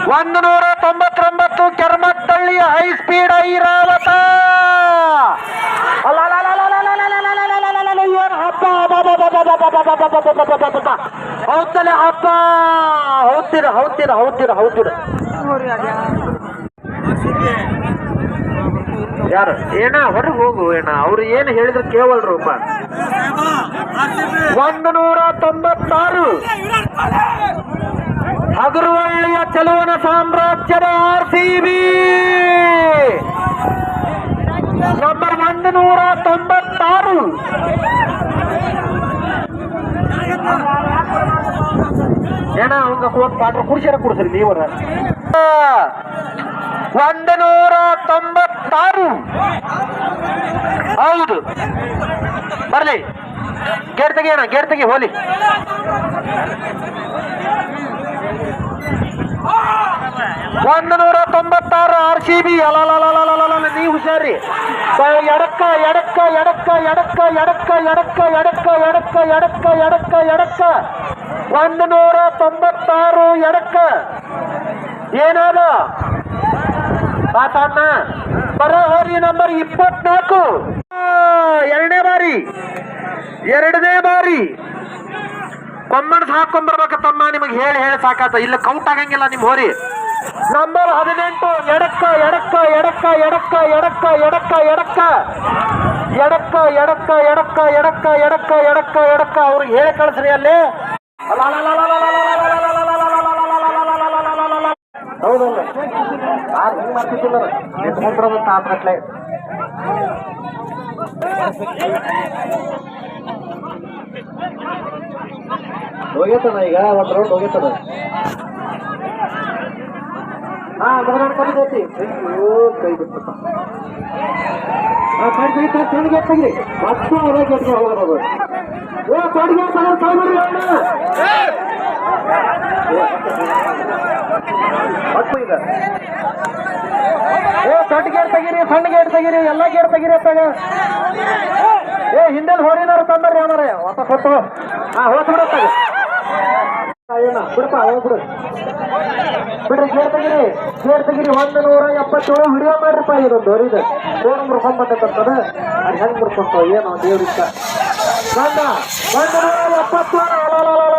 199 ಕೆರ್ಮತ್ತಳ್ಳಿ high speed Airavata. ಏನು ಹಬ್ಬ ಹೌದಲೆ ಹಬ್ಬ. ಹೌದಿರ ಯಾರು ಏನ ಹೊರಗೆ ಹೋಗು ಏನ ಅವ್ರು ಏನು ಹೇಳಿದ್ರು ಕೇವಲ್ರು. 196 ಹಗರುವಳ್ಳಿಯ ಚೆಲುವನ ಸಾಮ್ರಾಜ್ಯದ RCB ನಂಬರ್ 196. ಏನ ಅವಂಗ ಪಾಠ ಕುಡಿಸ್ರಿ ನೀವರ. 196 ಹೌದು ಬರ್ಲಿ. ಗೇಟ್ ತೆಗಿ ಹೋಲಿ. 196 RCB. ನೀ ಹುಷಾರಿ. ಎಡಕ್ಕ 196 ಎಡಕ್ಕ ಏನಾದ ಮಾತನ್ನ ಬರೋಹರಿ ನಂಬರ್ 24 ಎರಡನೇ ಬಾರಿ ಕೊಮ್ಮಣ್ಸ್ ಹಾಕೊಂಡ್ಬರ್ಬೇಕ ತಮ್ಮ. ನಿಮಗೆ ಹೇಳಿ ಸಾಕಾತ. ಇಲ್ಲ ಕೌಂಟ್ ಆಗಂಗಿಲ್ಲ ನಿಮ್ ಹೋರಿ. ನಂಬರ್ 18 ಎಡಕ್ಕ ಅವ್ರಿಗೆ ಹೇಳಿ ಕಳಿಸ್ರಿ ಅಲ್ಲಿ. ಹೌದಲ್ಲ ಹಿಂಗ್ ಮಾಡ್ತಿದ್ದಿಲ್ಲ ನಿಂತ್ಕೊಂಡ್ರದಂತ ಆತ್ಮಟ್ಲೆ. ಹೋಗೇತನ ಈಗ ಒಂದ್ ರೌಂಡ್ ಹೋಗೇತನ. ಕಲಿತೈತಿ. ಅಯ್ಯೋ ಕೈ ಬಿಟ್ಟಪ್ಪ. ತೆಗಿರಿ ಮತ್ತೆ ಅದೇ ಗೇಟ್ಗೆ ಹೋಗೋದು. ತೊಡಿಗೆ ಈಗ ದೊಡ್ಡ ಗೇಟ್ ತೆಗೀರಿ, ಸಣ್ಣ ಗೇಟ್ ತೆಗೀರಿ, ಎಲ್ಲ ಗೇಟ್ ತೆಗೀರಿ ಅತ್ತಾಗ. ಹಿಂದೆ ಹೊರಿನಾರು ತಂದ್ರಿ ಅವರೇ ಹೊಸ ಕೊಟ್ಟು. ಹೋತ್ ಬಿಡತ್ತಾಗ ಏನ ಬಿಡಪ್ಪ ಬಿಡು ಬಿಡ್ರಿ. ಗೇಟ್ ತೆಗೀರಿ 177 ವಿಡಿಯೋ ಮಾಡ್ರಿಪ್ಪ. ಇದೊಂದು ಹೊರಿದ ಫೋನ್ ಮುರ್ಕೊಂಡ್ಬರ್ತಕ್ಕಂಥದ. ಅದು ಹೆಂಗ್ ಮುರ್ಕೊಂತ ಏನೋ ದೇವ್ರಿಷ್ಟ. 177